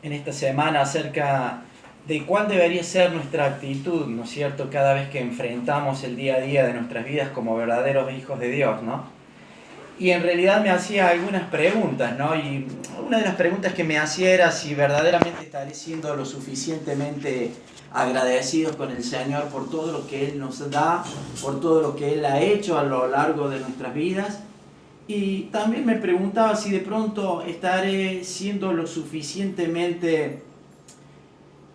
en esta semana acerca de cuál debería ser nuestra actitud, ¿no es cierto?, cada vez que enfrentamos el día a día de nuestras vidas como verdaderos hijos de Dios, ¿no? Y en realidad me hacía algunas preguntas, ¿no? Y una de las preguntas que me hacía era si verdaderamente estaré siendo lo suficientemente agradecidos con el Señor por todo lo que Él nos da, por todo lo que Él ha hecho a lo largo de nuestras vidas. Y también me preguntaba si de pronto estaré siendo lo suficientemente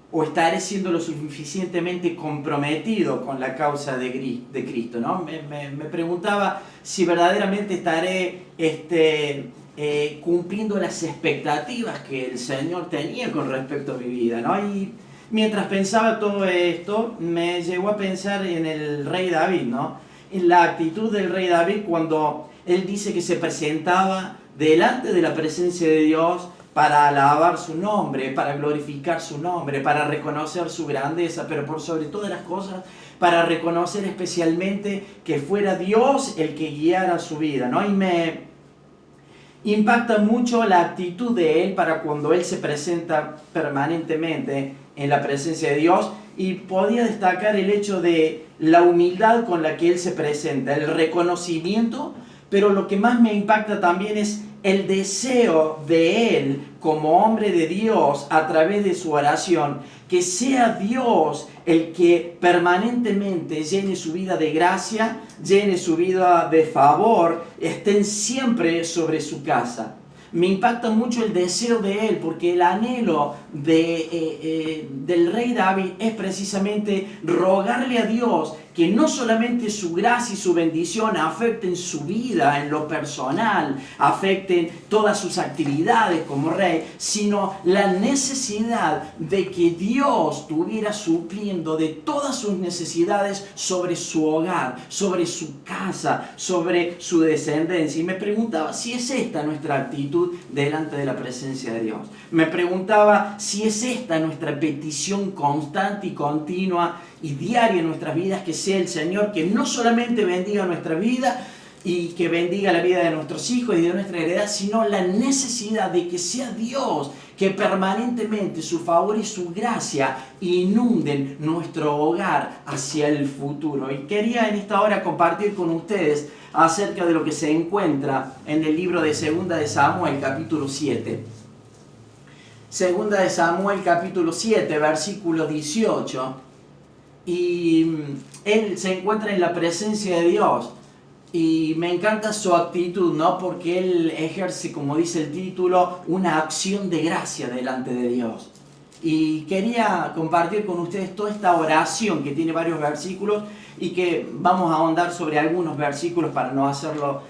o estaré siendo lo suficientemente comprometido con la causa de Cristo, ¿no? Me preguntaba si verdaderamente estaré cumpliendo las expectativas que el Señor tenía con respecto a mi vida, ¿no? Y mientras pensaba todo esto, me llegó a pensar en el rey David, ¿no? En la actitud del rey David cuando él dice que se presentaba delante de la presencia de Dios para alabar su nombre, para glorificar su nombre, para reconocer su grandeza, pero por sobre todas las cosas, para reconocer especialmente que fuera Dios el que guiara su vida, ¿no? Y me impacta mucho la actitud de él para cuando él se presenta permanentemente en la presencia de Dios, y podía destacar el hecho de la humildad con la que él se presenta, el reconocimiento, pero lo que más me impacta también es el deseo de él como hombre de Dios a través de su oración, que sea Dios el que permanentemente llene su vida de gracia, llene su vida de favor, estén siempre sobre su casa. Me impacta mucho el deseo de él, porque el anhelo del rey David es precisamente rogarle a Dios que no solamente su gracia y su bendición afecten su vida en lo personal, afecten todas sus actividades como rey, sino la necesidad de que Dios estuviera supliendo de todas sus necesidades sobre su hogar, sobre su casa, sobre su descendencia. Y me preguntaba si es esta nuestra actitud delante de la presencia de Dios. Me preguntaba si es esta nuestra petición constante y continua y diaria en nuestras vidas, que sea el Señor que no solamente bendiga nuestra vida y que bendiga la vida de nuestros hijos y de nuestra heredad, sino la necesidad de que sea Dios que permanentemente su favor y su gracia inunden nuestro hogar hacia el futuro. Y quería en esta hora compartir con ustedes acerca de lo que se encuentra en el libro de Segunda de Samuel, capítulo 7. Segunda de Samuel, capítulo 7, versículo 18. Y él se encuentra en la presencia de Dios. Y me encanta su actitud, ¿no? Porque él ejerce, como dice el título, una acción de gracia delante de Dios. Y quería compartir con ustedes toda esta oración que tiene varios versículos y que vamos a ahondar sobre algunos versículos para no hacerlo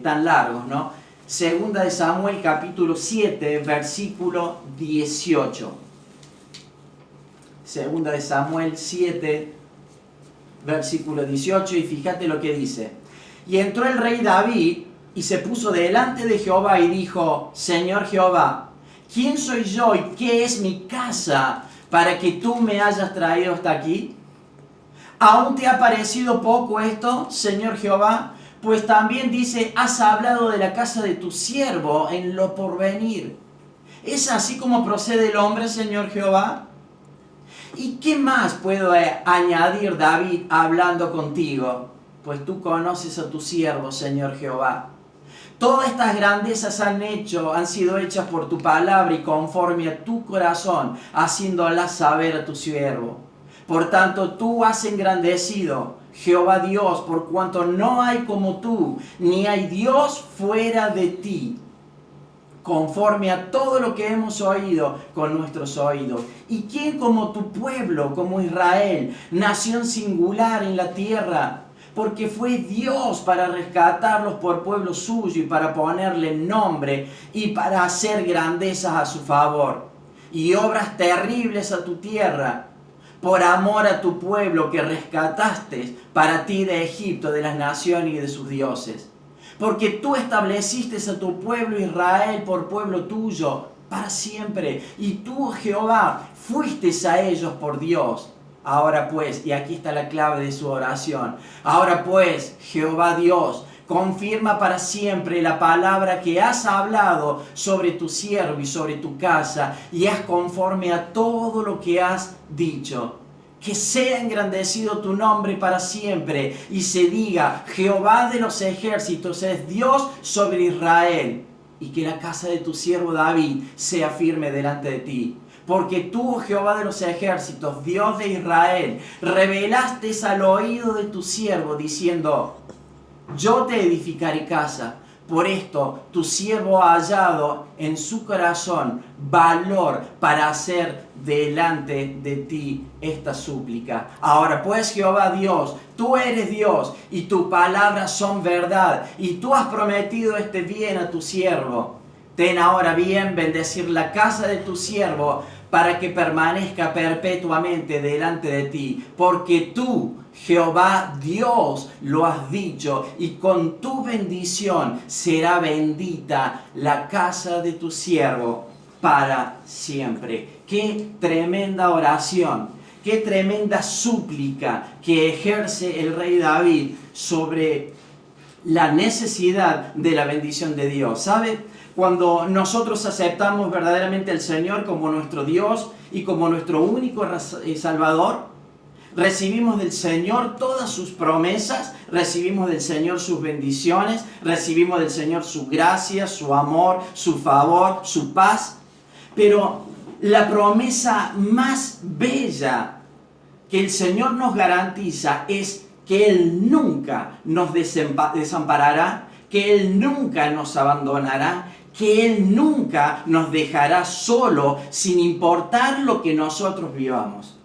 tan largos, ¿no? Segunda de Samuel, capítulo 7, versículo 18. Segunda de Samuel 7, versículo 18, y fíjate lo que dice. Y entró el rey David y se puso delante de Jehová y dijo: Señor Jehová, ¿quién soy yo y qué es mi casa para que tú me hayas traído hasta aquí? ¿Aún te ha parecido poco esto, Señor Jehová? Pues también dice: has hablado de la casa de tu siervo en lo porvenir. ¿Es así como procede el hombre, Señor Jehová? ¿Y qué más puedo añadir, David, hablando contigo? Pues tú conoces a tu siervo, Señor Jehová. Todas estas grandezas han sido hechas por tu palabra y conforme a tu corazón, haciéndolas saber a tu siervo. Por tanto, tú has engrandecido, Jehová Dios, por cuanto no hay como tú, ni hay Dios fuera de ti, conforme a todo lo que hemos oído con nuestros oídos. ¿Y quién como tu pueblo, como Israel, nación singular en la tierra? Porque fue Dios para rescatarlos por pueblo suyo y para ponerle nombre y para hacer grandezas a su favor y obras terribles a tu tierra, por amor a tu pueblo que rescataste para ti de Egipto, de las naciones y de sus dioses. Porque tú estableciste a tu pueblo Israel por pueblo tuyo para siempre. Y tú, Jehová, fuiste a ellos por Dios. Ahora pues, y aquí está la clave de su oración. Ahora pues, Jehová Dios, confirma para siempre la palabra que has hablado sobre tu siervo y sobre tu casa, y haz conforme a todo lo que has dicho. Que sea engrandecido tu nombre para siempre, y se diga: Jehová de los ejércitos es Dios sobre Israel. Y que la casa de tu siervo David sea firme delante de ti. Porque tú, Jehová de los ejércitos, Dios de Israel, revelaste al oído de tu siervo, diciendo: yo te edificaré casa. Por esto tu siervo ha hallado en su corazón valor para hacer delante de ti esta súplica. Ahora pues, Jehová Dios, tú eres Dios y tus palabras son verdad, y tú has prometido este bien a tu siervo. Ten ahora bien bendecir la casa de tu siervo, para que permanezca perpetuamente delante de ti, porque tú, Jehová Dios, lo has dicho, y con tu bendición será bendita la casa de tu siervo para siempre. Qué tremenda oración, qué tremenda súplica que ejerce el rey David sobre la necesidad de la bendición de Dios. ¿Sabe? Cuando nosotros aceptamos verdaderamente al Señor como nuestro Dios y como nuestro único Salvador, recibimos del Señor todas sus promesas, recibimos del Señor sus bendiciones, recibimos del Señor su gracia, su amor, su favor, su paz. Pero la promesa más bella que el Señor nos garantiza es que Él nunca nos desamparará, que Él nunca nos abandonará, que Él nunca nos dejará solo, sin importar lo que nosotros vivamos.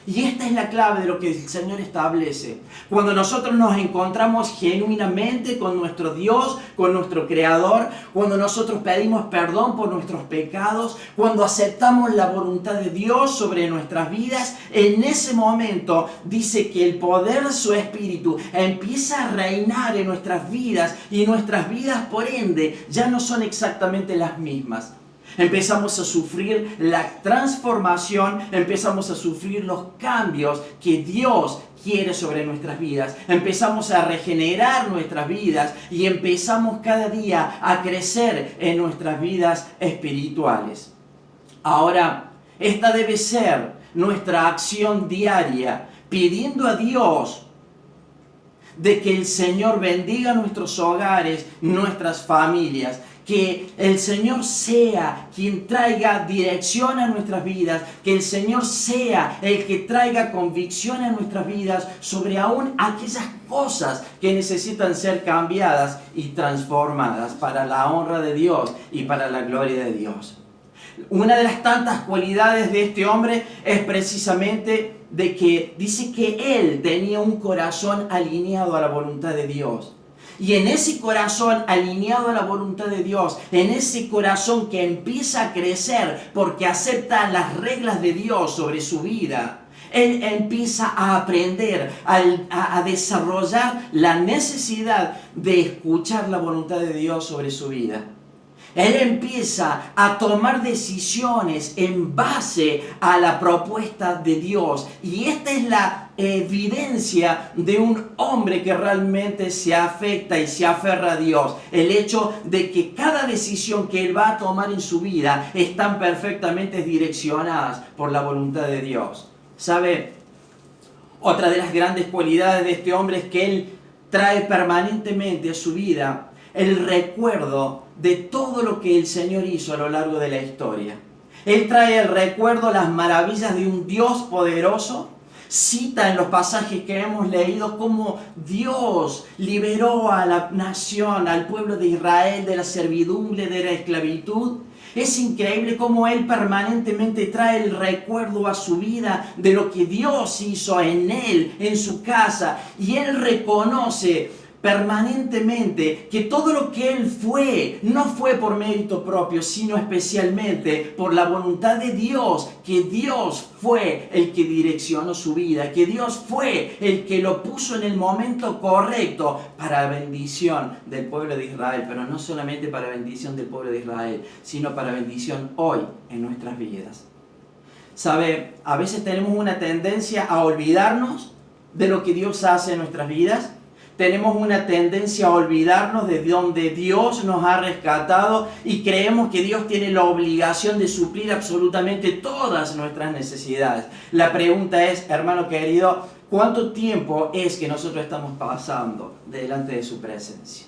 Y esta es la clave de lo que el Señor establece. Cuando nosotros nos encontramos genuinamente con nuestro Dios, con nuestro Creador, cuando nosotros pedimos perdón por nuestros pecados, cuando aceptamos la voluntad de Dios sobre nuestras vidas, en ese momento dice que el poder de su Espíritu empieza a reinar en nuestras vidas, y nuestras vidas, por ende, ya no son exactamente las mismas. Empezamos a sufrir la transformación, empezamos a sufrir los cambios que Dios quiere sobre nuestras vidas. Empezamos a regenerar nuestras vidas y empezamos cada día a crecer en nuestras vidas espirituales. Ahora, esta debe ser nuestra acción diaria, pidiendo a Dios de que el Señor bendiga nuestros hogares, nuestras familias. Que el Señor sea quien traiga dirección a nuestras vidas, que el Señor sea el que traiga convicción a nuestras vidas sobre aún aquellas cosas que necesitan ser cambiadas y transformadas para la honra de Dios y para la gloria de Dios. Una de las tantas cualidades de este hombre es precisamente de que dice que él tenía un corazón alineado a la voluntad de Dios. Y en ese corazón alineado a la voluntad de Dios, en ese corazón que empieza a crecer porque acepta las reglas de Dios sobre su vida, él empieza a aprender, a desarrollar la necesidad de escuchar la voluntad de Dios sobre su vida. Él empieza a tomar decisiones en base a la propuesta de Dios. Y esta es la evidencia de un hombre que realmente se afecta y se aferra a Dios. El hecho de que cada decisión que él va a tomar en su vida están perfectamente direccionadas por la voluntad de Dios. ¿Sabe? Otra de las grandes cualidades de este hombre es que él trae permanentemente a su vida el recuerdo de todo lo que el Señor hizo a lo largo de la historia. Él trae el recuerdo, las maravillas de un Dios poderoso. Cita en los pasajes que hemos leído cómo Dios liberó a la nación, al pueblo de Israel, de la servidumbre, de la esclavitud. Es increíble cómo Él permanentemente trae el recuerdo a su vida de lo que Dios hizo en Él, en su casa. Y Él reconoce permanentemente que todo lo que Él fue, no fue por mérito propio, sino especialmente por la voluntad de Dios, que Dios fue el que direccionó su vida, que Dios fue el que lo puso en el momento correcto para bendición del pueblo de Israel, pero no solamente para bendición del pueblo de Israel, sino para bendición hoy en nuestras vidas. ¿Sabe? A veces tenemos una tendencia a olvidarnos de lo que Dios hace en nuestras vidas, tenemos una tendencia a olvidarnos de donde Dios nos ha rescatado y creemos que Dios tiene la obligación de suplir absolutamente todas nuestras necesidades. La pregunta es, hermano querido, ¿cuánto tiempo es que nosotros estamos pasando delante de su presencia?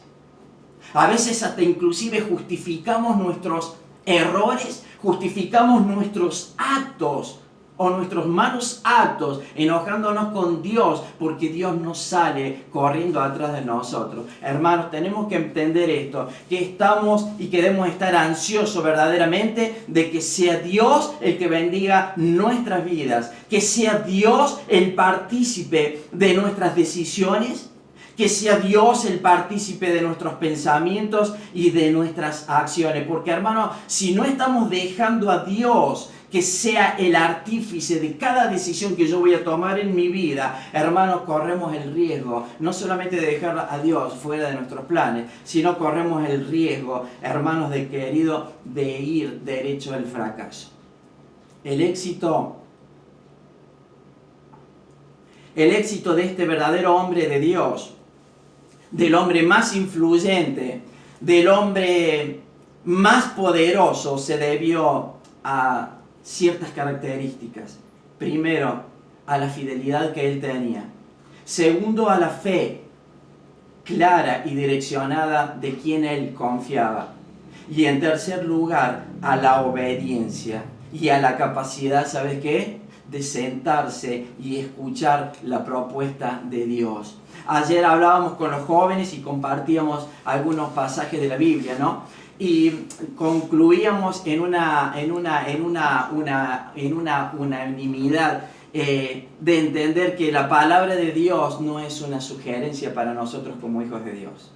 A veces hasta inclusive justificamos nuestros errores, justificamos nuestros actos o nuestros malos actos, enojándonos con Dios porque Dios no sale corriendo atrás de nosotros. Hermanos, tenemos que entender esto, que estamos y que debemos estar ansiosos verdaderamente de que sea Dios el que bendiga nuestras vidas, que sea Dios el partícipe de nuestras decisiones, que sea Dios el partícipe de nuestros pensamientos y de nuestras acciones. Porque, hermano, si no estamos dejando a Dios que sea el artífice de cada decisión que yo voy a tomar en mi vida, hermanos, corremos el riesgo no solamente de dejar a Dios fuera de nuestros planes, sino corremos el riesgo, hermanos de querido, de ir derecho al fracaso. El éxito de este verdadero hombre de Dios, del hombre más influyente, del hombre más poderoso, se debió a ciertas características. Primero, a la fidelidad que él tenía. Segundo, a la fe clara y direccionada de quien él confiaba. Y en tercer lugar, a la obediencia y a la capacidad, ¿sabes qué?, de sentarse y escuchar la propuesta de Dios. Ayer hablábamos con los jóvenes y compartíamos algunos pasajes de la Biblia, ¿no? Y concluíamos en una unanimidad de entender que la palabra de Dios no es una sugerencia para nosotros como hijos de Dios.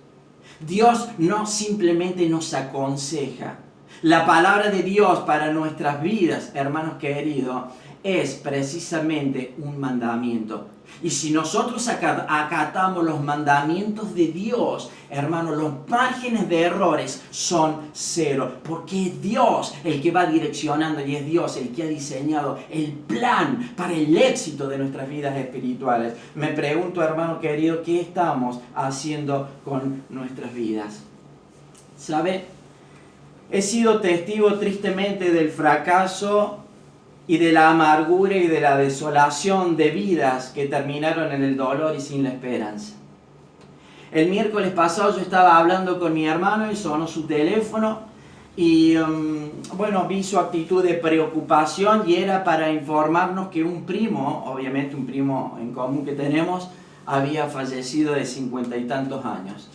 Dios no simplemente nos aconseja. La palabra de Dios para nuestras vidas, hermanos queridos, es precisamente un mandamiento. Y si nosotros acatamos los mandamientos de Dios, hermanos, los márgenes de errores son cero. Porque es Dios el que va direccionando y es Dios el que ha diseñado el plan para el éxito de nuestras vidas espirituales. Me pregunto, hermano querido, ¿qué estamos haciendo con nuestras vidas? ¿Sabe? He sido testigo tristemente del fracaso y de la amargura y de la desolación de vidas que terminaron en el dolor y sin la esperanza. El miércoles pasado yo estaba hablando con mi hermano y sonó su teléfono y vi su actitud de preocupación y era para informarnos que un primo, obviamente un primo en común que tenemos, había fallecido de 50 y tantos años.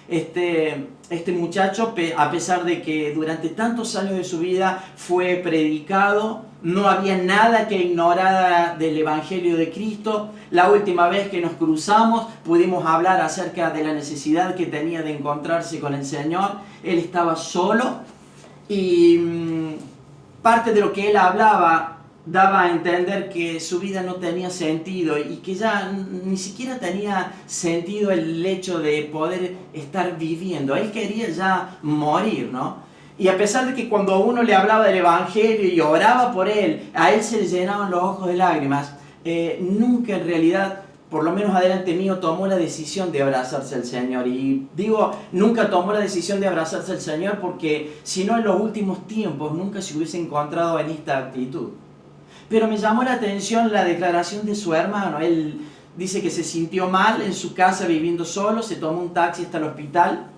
Este muchacho, a pesar de que durante tantos años de su vida fue predicado, no había nada que ignorara del Evangelio de Cristo. La última vez que nos cruzamos pudimos hablar acerca de la necesidad que tenía de encontrarse con el Señor. Él estaba solo y parte de lo que él hablaba daba a entender que su vida no tenía sentido y que ya ni siquiera tenía sentido el hecho de poder estar viviendo. Él quería ya morir, ¿no? Y a pesar de que cuando uno le hablaba del Evangelio y oraba por él, a él se le llenaban los ojos de lágrimas, nunca en realidad, por lo menos adelante mío, tomó la decisión de abrazarse al Señor. Y digo, nunca tomó la decisión de abrazarse al Señor porque si no en los últimos tiempos nunca se hubiese encontrado en esta actitud. Pero me llamó la atención la declaración de su hermano. Él dice que se sintió mal en su casa viviendo solo, se tomó un taxi hasta el hospital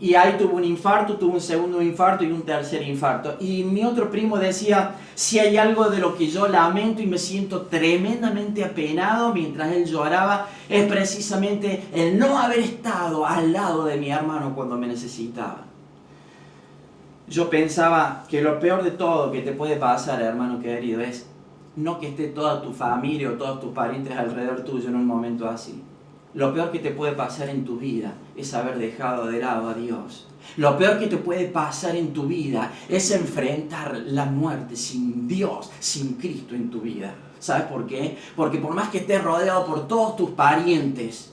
y ahí tuvo un infarto, tuvo un segundo infarto y un tercer infarto. Y mi otro primo decía, si hay algo de lo que yo lamento y me siento tremendamente apenado mientras él lloraba, es precisamente el no haber estado al lado de mi hermano cuando me necesitaba. Yo pensaba que lo peor de todo que te puede pasar, hermano querido, es no que esté toda tu familia o todos tus parientes alrededor tuyo en un momento así. Lo peor que te puede pasar en tu vida es haber dejado de lado a Dios. Lo peor que te puede pasar en tu vida es enfrentar la muerte sin Dios, sin Cristo en tu vida. ¿Sabes por qué? Porque por más que estés rodeado por todos tus parientes,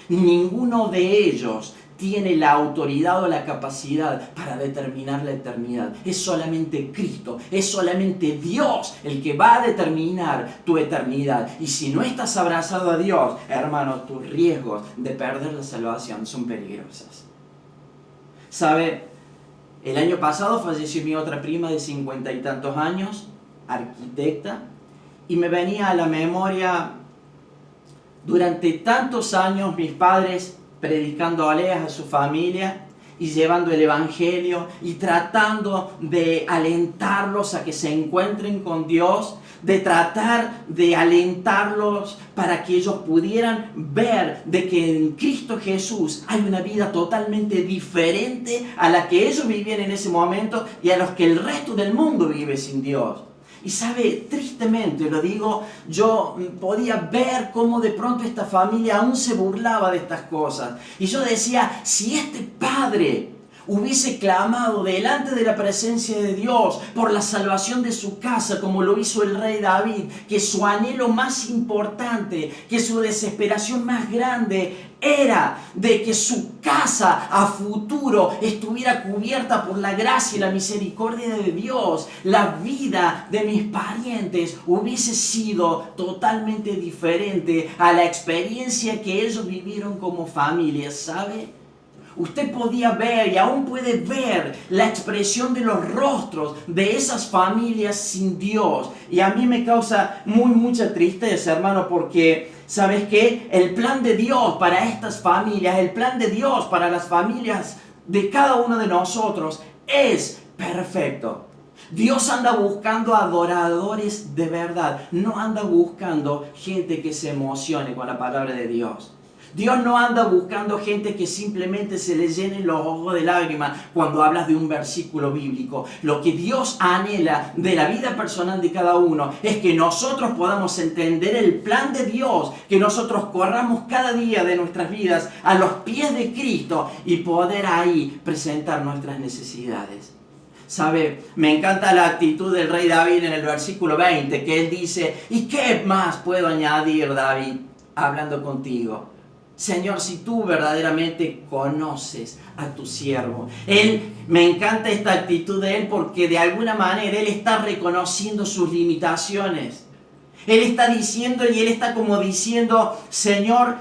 ninguno de ellos tiene la autoridad o la capacidad para determinar la eternidad. Es solamente Cristo, es solamente Dios el que va a determinar tu eternidad. Y si no estás abrazado a Dios, hermano, tus riesgos de perder la salvación son peligrosos. ¿Sabe? El año pasado falleció mi otra prima de 50 y tantos años, arquitecta, y me venía a la memoria durante tantos años mis padres predicándoles a su familia y llevando el evangelio y tratando de alentarlos a que se encuentren con Dios, de tratar de alentarlos para que ellos pudieran ver de que en Cristo Jesús hay una vida totalmente diferente a la que ellos vivían en ese momento y a los que el resto del mundo vive sin Dios. Y sabe, tristemente lo digo, yo podía ver cómo de pronto esta familia aún se burlaba de estas cosas. Y yo decía, si este padre hubiese clamado delante de la presencia de Dios por la salvación de su casa, como lo hizo el rey David, que su anhelo más importante, que su desesperación más grande era de que su casa a futuro estuviera cubierta por la gracia y la misericordia de Dios, la vida de mis parientes hubiese sido totalmente diferente a la experiencia que ellos vivieron como familia, ¿sabe? Usted podía ver y aún puede ver la expresión de los rostros de esas familias sin Dios. Y a mí me causa mucha tristeza, hermano, porque ¿sabes qué? El plan de Dios para estas familias, el plan de Dios para las familias de cada uno de nosotros es perfecto. Dios anda buscando adoradores de verdad, no anda buscando gente que se emocione con la palabra de Dios. Dios no anda buscando gente que simplemente se le llenen los ojos de lágrimas cuando hablas de un versículo bíblico. Lo que Dios anhela de la vida personal de cada uno es que nosotros podamos entender el plan de Dios, que nosotros corramos cada día de nuestras vidas a los pies de Cristo y poder ahí presentar nuestras necesidades. ¿Sabe? Me encanta la actitud del rey David en el versículo 20, que él dice, ¿y qué más puedo añadir, David, hablando contigo? Señor, si tú verdaderamente conoces a tu siervo. Me encanta esta actitud de él porque de alguna manera él está reconociendo sus limitaciones. Él está diciendo y él está como diciendo, Señor,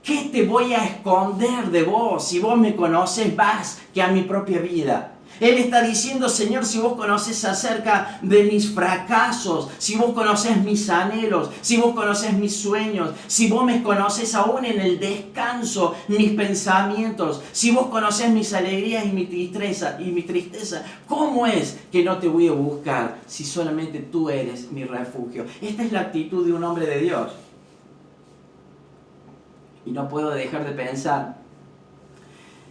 ¿qué te voy a esconder de vos? Si vos me conoces más que a mi propia vida. Él está diciendo, Señor, si vos conoces acerca de mis fracasos, si vos conoces mis anhelos, si vos conoces mis sueños, si vos me conoces aún en el descanso, mis pensamientos, si vos conoces mis alegrías y mi tristeza, ¿cómo es que no te voy a buscar si solamente tú eres mi refugio? Esta es la actitud de un hombre de Dios. Y no puedo dejar de pensar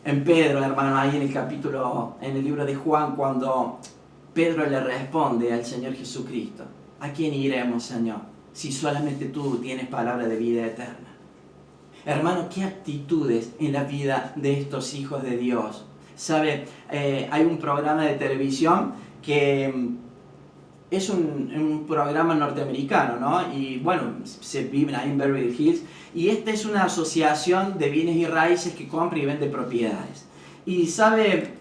en Pedro, hermano, ahí en el libro de Juan, cuando Pedro le responde al Señor Jesucristo, ¿a quién iremos, Señor, si solamente tú tienes palabra de vida eterna? Hermano, ¿qué actitudes en la vida de estos hijos de Dios? ¿Sabe? Hay un programa de televisión que es un programa norteamericano, ¿no? Y bueno, se viven ahí en Beverly Hills. Y esta es una asociación de bienes y raíces que compra y vende propiedades. Y sabe,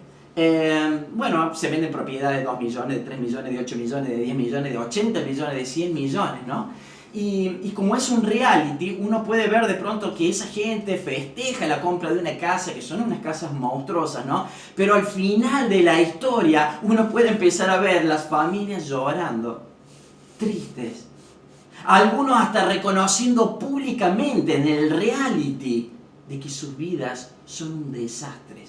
bueno, se venden propiedades de 2 millones, de 3 millones, de 8 millones, de 10 millones, de 80 millones, de 100 millones, ¿no? Y como es un reality, uno puede ver de pronto que esa gente festeja la compra de una casa, que son unas casas monstruosas, ¿no? Pero al final de la historia, uno puede empezar a ver las familias llorando, tristes. Algunos hasta reconociendo públicamente en el reality de que sus vidas son un desastre.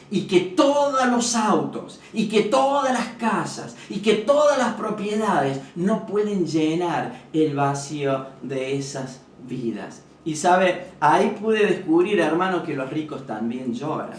Y que todos los autos, y que todas las casas, y que todas las propiedades no pueden llenar el vacío de esas vidas. Y sabe, ahí pude descubrir, hermano, que los ricos también lloran.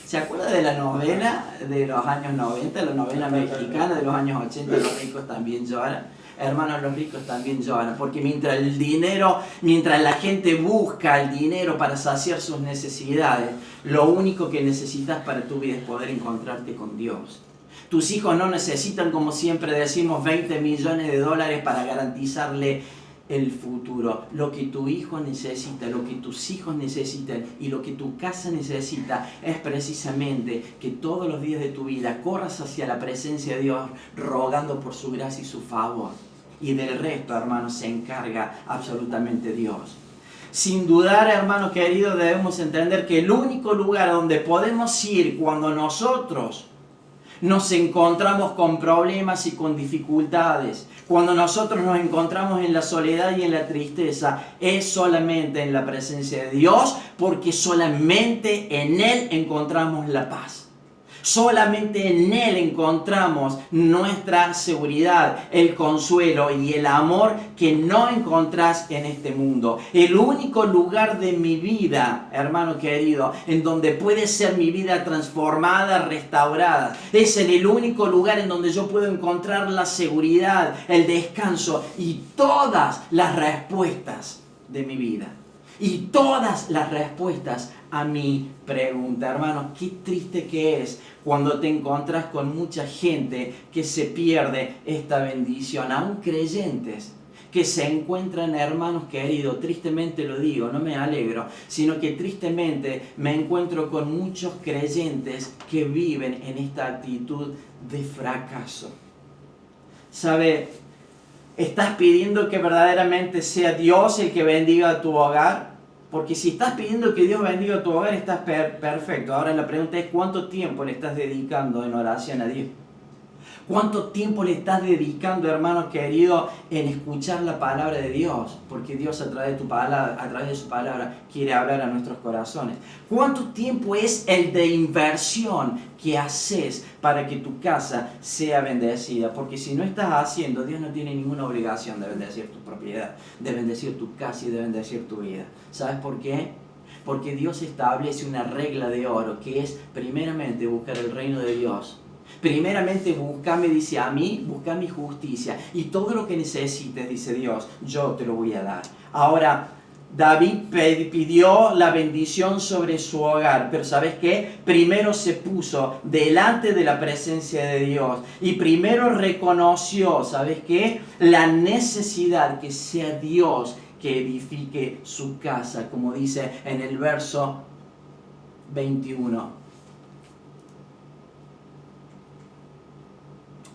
¿Se acuerda de la novela de los años 90, la novela mexicana de los años 80, los ricos también lloran? Hermanos, los ricos también lloran, porque mientras la gente busca el dinero para saciar sus necesidades, lo único que necesitas para tu vida es poder encontrarte con Dios. Tus hijos no necesitan, como siempre decimos, 20 millones de dólares para garantizarle el futuro. Lo que tu hijo necesita, lo que tus hijos necesitan y lo que tu casa necesita es precisamente que todos los días de tu vida corras hacia la presencia de Dios rogando por su gracia y su favor. Y del resto, hermanos, se encarga absolutamente Dios. Sin dudar, hermano querido, debemos entender que el único lugar donde podemos ir cuando nosotros nos encontramos con problemas y con dificultades, cuando nosotros nos encontramos en la soledad y en la tristeza, es solamente en la presencia de Dios, porque solamente en Él encontramos la paz. Solamente en Él encontramos nuestra seguridad, el consuelo y el amor que no encontrás en este mundo. El único lugar de mi vida, hermano querido, en donde puede ser mi vida transformada, restaurada, es en el único lugar en donde yo puedo encontrar la seguridad, el descanso y todas las respuestas de mi vida. Y todas las respuestas a mi pregunta. Hermanos, qué triste que es cuando te encuentras con mucha gente que se pierde esta bendición, aún creyentes que se encuentran, hermanos queridos, tristemente lo digo, no me alegro, sino que tristemente me encuentro con muchos creyentes que viven en esta actitud de fracaso. ¿Sabe? ¿Estás pidiendo que verdaderamente sea Dios el que bendiga tu hogar? Porque si estás pidiendo que Dios bendiga tu hogar, estás perfecto. Ahora la pregunta es, ¿cuánto tiempo le estás dedicando en oración a Dios? ¿Cuánto tiempo le estás dedicando, hermano querido, en escuchar la palabra de Dios? Porque Dios a través de su palabra quiere hablar a nuestros corazones. ¿Cuánto tiempo es el de inversión que haces para que tu casa sea bendecida? Porque si no estás haciendo, Dios no tiene ninguna obligación de bendecir tu propiedad, de bendecir tu casa y de bendecir tu vida. ¿Sabes por qué? Porque Dios establece una regla de oro que es primeramente buscar el reino de Dios. Primeramente búscame, dice a mí, busca mi justicia y todo lo que necesites, dice Dios, yo te lo voy a dar. Ahora, David pidió la bendición sobre su hogar, pero ¿sabes qué? Primero se puso delante de la presencia de Dios y primero reconoció, ¿sabes qué? La necesidad que sea Dios que edifique su casa, como dice en el verso 21.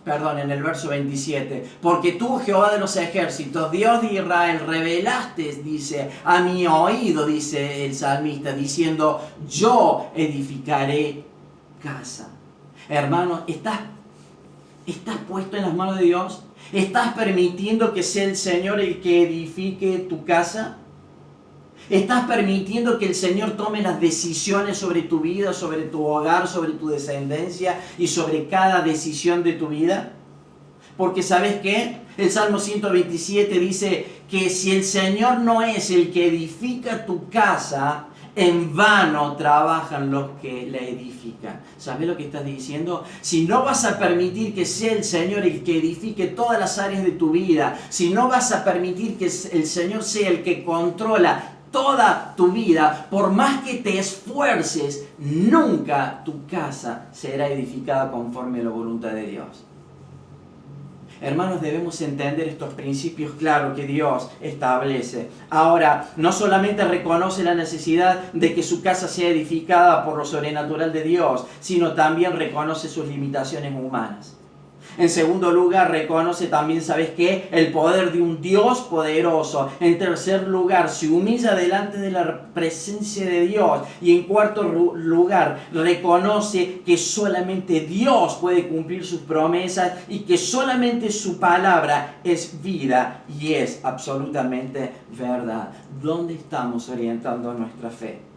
En el verso 27, porque tú, Jehová de los ejércitos, Dios de Israel, revelaste, dice, a mi oído, dice el salmista, diciendo, yo edificaré casa. Hermano, ¿estás puesto en las manos de Dios? ¿Estás permitiendo que sea el Señor el que edifique tu casa? ¿Estás permitiendo que el Señor tome las decisiones sobre tu vida, sobre tu hogar, sobre tu descendencia y sobre cada decisión de tu vida? Porque ¿sabes qué? El Salmo 127 dice que si el Señor no es el que edifica tu casa, en vano trabajan los que la edifican. ¿Sabes lo que estás diciendo? Si no vas a permitir que sea el Señor el que edifique todas las áreas de tu vida, si no vas a permitir que el Señor sea el que controla toda tu vida, por más que te esfuerces, nunca tu casa será edificada conforme a la voluntad de Dios. Hermanos, debemos entender estos principios claros que Dios establece. Ahora, no solamente reconoce la necesidad de que su casa sea edificada por lo sobrenatural de Dios, sino también reconoce sus limitaciones humanas. En segundo lugar, reconoce también, ¿sabes qué? El poder de un Dios poderoso. En tercer lugar, se humilla delante de la presencia de Dios. Y en cuarto lugar, reconoce que solamente Dios puede cumplir sus promesas y que solamente su palabra es vida y es absolutamente verdad. ¿Dónde estamos orientando nuestra fe?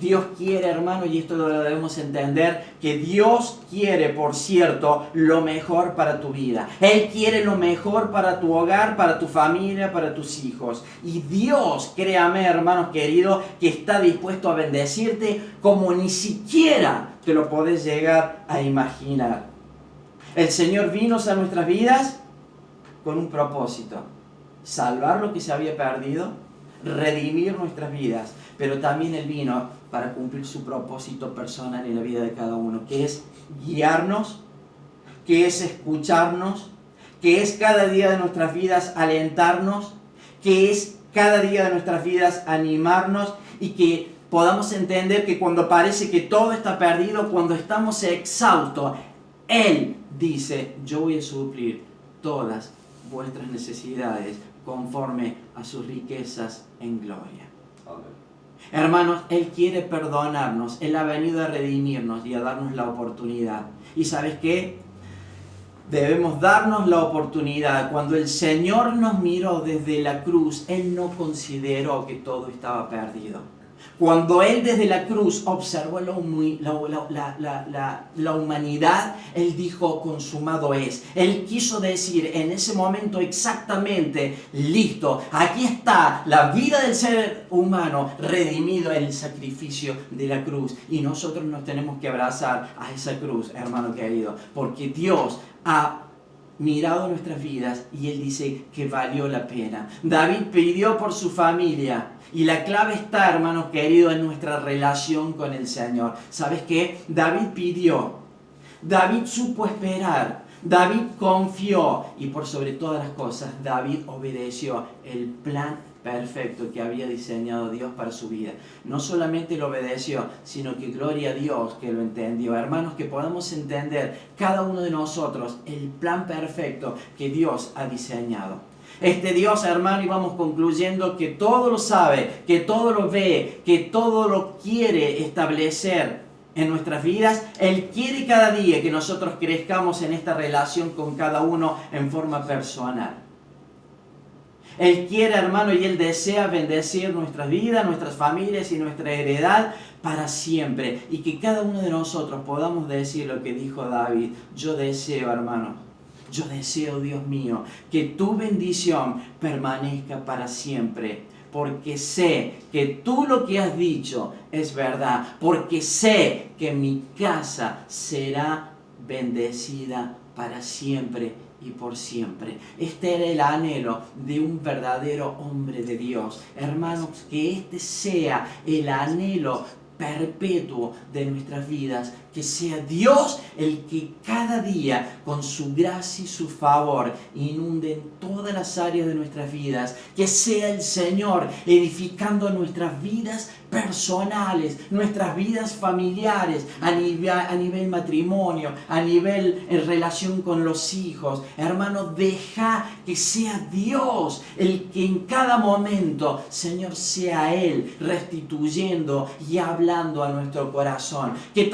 Dios quiere, hermano, y esto lo debemos entender, que Dios quiere, por cierto, lo mejor para tu vida. Él quiere lo mejor para tu hogar, para tu familia, para tus hijos. Y Dios, créame, hermanos queridos, que está dispuesto a bendecirte como ni siquiera te lo podés llegar a imaginar. El Señor vino a nuestras vidas con un propósito: salvar lo que se había perdido, redimir nuestras vidas, pero también Él vino para cumplir su propósito personal en la vida de cada uno, que es guiarnos, que es escucharnos, que es cada día de nuestras vidas alentarnos, que es cada día de nuestras vidas animarnos y que podamos entender que cuando parece que todo está perdido, cuando estamos exhaustos, Él dice, yo voy a suplir todas vuestras necesidades conforme a sus riquezas en gloria. Amén. Hermanos, Él quiere perdonarnos, Él ha venido a redimirnos y a darnos la oportunidad. ¿Y sabes qué? Debemos darnos la oportunidad. Cuando el Señor nos miró desde la cruz, Él no consideró que todo estaba perdido. Cuando Él desde la cruz observó la humanidad, Él dijo, consumado es. Él quiso decir en ese momento exactamente, listo, aquí está la vida del ser humano redimido en el sacrificio de la cruz. Y nosotros nos tenemos que abrazar a esa cruz, hermano querido, porque Dios ha mirado nuestras vidas y Él dice que valió la pena. David pidió por su familia. Y la clave está, hermanos queridos, en nuestra relación con el Señor. ¿Sabes qué? David pidió, David supo esperar, David confió y por sobre todas las cosas, David obedeció el plan perfecto que había diseñado Dios para su vida. No solamente lo obedeció, sino que gloria a Dios que lo entendió. Hermanos, que podamos entender cada uno de nosotros el plan perfecto que Dios ha diseñado. Este Dios, hermano, y vamos concluyendo, que todo lo sabe, que todo lo ve, que todo lo quiere establecer en nuestras vidas. Él quiere cada día que nosotros crezcamos en esta relación con cada uno en forma personal. Él quiere, hermano, y Él desea bendecir nuestras vidas, nuestras familias y nuestra heredad para siempre. Y que cada uno de nosotros podamos decir lo que dijo David. Yo deseo, hermano, yo deseo, Dios mío, que tu bendición permanezca para siempre, porque sé que tú lo que has dicho es verdad, porque sé que mi casa será bendecida para siempre y por siempre. Este era el anhelo de un verdadero hombre de Dios. Hermanos, que este sea el anhelo perpetuo de nuestras vidas, que sea Dios el que cada día con su gracia y su favor inunde en todas las áreas de nuestras vidas, que sea el Señor edificando nuestras vidas personales, nuestras vidas familiares, a nivel matrimonio, a nivel en relación con los hijos. Hermano, deja que sea Dios el que en cada momento, Señor, sea Él restituyendo y hablando a nuestro corazón. Que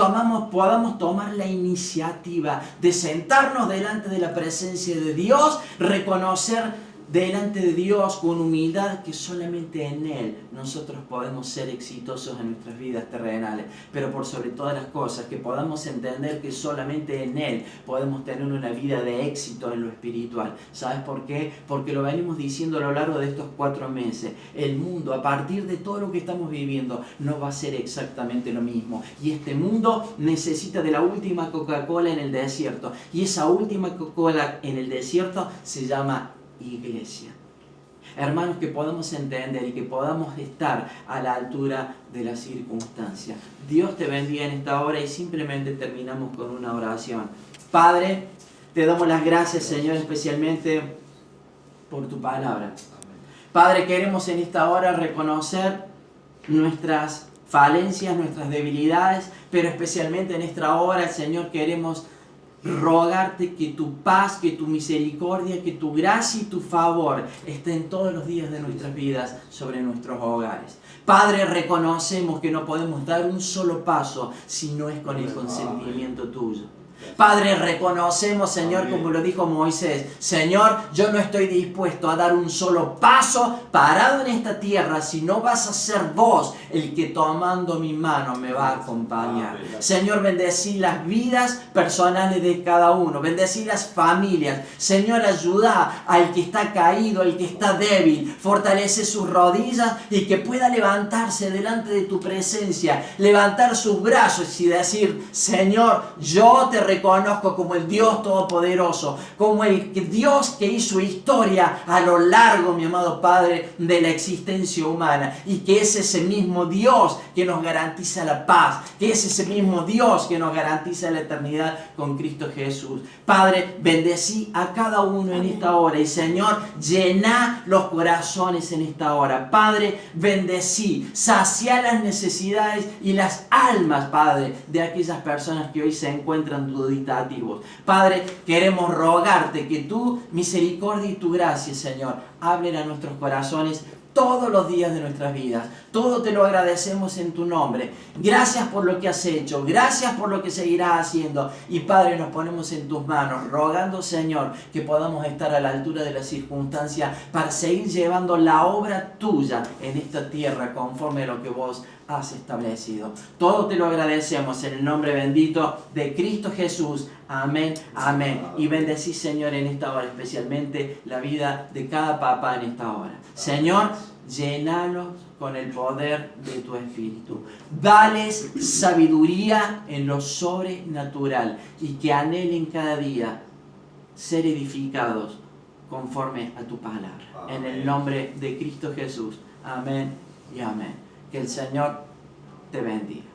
podamos tomar la iniciativa de sentarnos delante de la presencia de Dios, reconocer delante de Dios con humildad que solamente en Él nosotros podemos ser exitosos en nuestras vidas terrenales, pero por sobre todas las cosas que podamos entender que solamente en Él podemos tener una vida de éxito en lo espiritual. ¿Sabes por qué? Porque lo venimos diciendo a lo largo de estos 4 meses. El mundo, a partir de todo lo que estamos viviendo, no va a ser exactamente lo mismo. Y este mundo necesita de la última Coca-Cola en el desierto. Y esa última Coca-Cola en el desierto se llama iglesia. Hermanos, que podamos entender y que podamos estar a la altura de las circunstancias. Dios te bendiga en esta hora y simplemente terminamos con una oración. Padre, te damos las gracias, Señor, especialmente por tu palabra. Padre, queremos en esta hora reconocer nuestras falencias, nuestras debilidades, pero especialmente en esta hora, Señor, queremos rogarte que tu paz, que tu misericordia, que tu gracia y tu favor estén todos los días de nuestras vidas sobre nuestros hogares. Padre, reconocemos que no podemos dar un solo paso si no es con el consentimiento tuyo. Padre, reconocemos, Señor, como lo dijo Moisés, Señor, yo no estoy dispuesto a dar un solo paso parado en esta tierra si no vas a ser vos el que tomando mi mano me va a acompañar. Señor, bendecí las vidas personales de cada uno, bendecí las familias. Señor, ayuda al que está caído, al que está débil, fortalece sus rodillas y que pueda levantarse delante de tu presencia, levantar sus brazos y decir, Señor, yo te reconozco como el Dios Todopoderoso, como el Dios que hizo historia a lo largo, mi amado Padre, de la existencia humana, y que es ese mismo Dios que nos garantiza la paz, que es ese mismo Dios que nos garantiza la eternidad con Cristo Jesús. Padre, bendecí a cada uno en esta hora, y Señor, llená los corazones en esta hora. Padre, bendecí, sacia las necesidades y las almas, Padre, de aquellas personas que hoy se encuentran dubitativos. Padre, queremos rogarte que tu misericordia y tu gracia, Señor, hablen a nuestros corazones todos los días de nuestras vidas. Todo te lo agradecemos en tu nombre. Gracias por lo que has hecho. Gracias por lo que seguirás haciendo. Y Padre, nos ponemos en tus manos, rogando, Señor, que podamos estar a la altura de las circunstancias para seguir llevando la obra tuya en esta tierra conforme a lo que vos has establecido. Todo te lo agradecemos en el nombre bendito de Cristo Jesús. Amén, amén. Y bendecí, Señor, en esta hora especialmente la vida de cada papá en esta hora. Señor, llénalos con el poder de tu Espíritu. Dales sabiduría en lo sobrenatural y que anhelen cada día ser edificados conforme a tu palabra. En el nombre de Cristo Jesús. Amén y amén. Que el Señor te bendiga.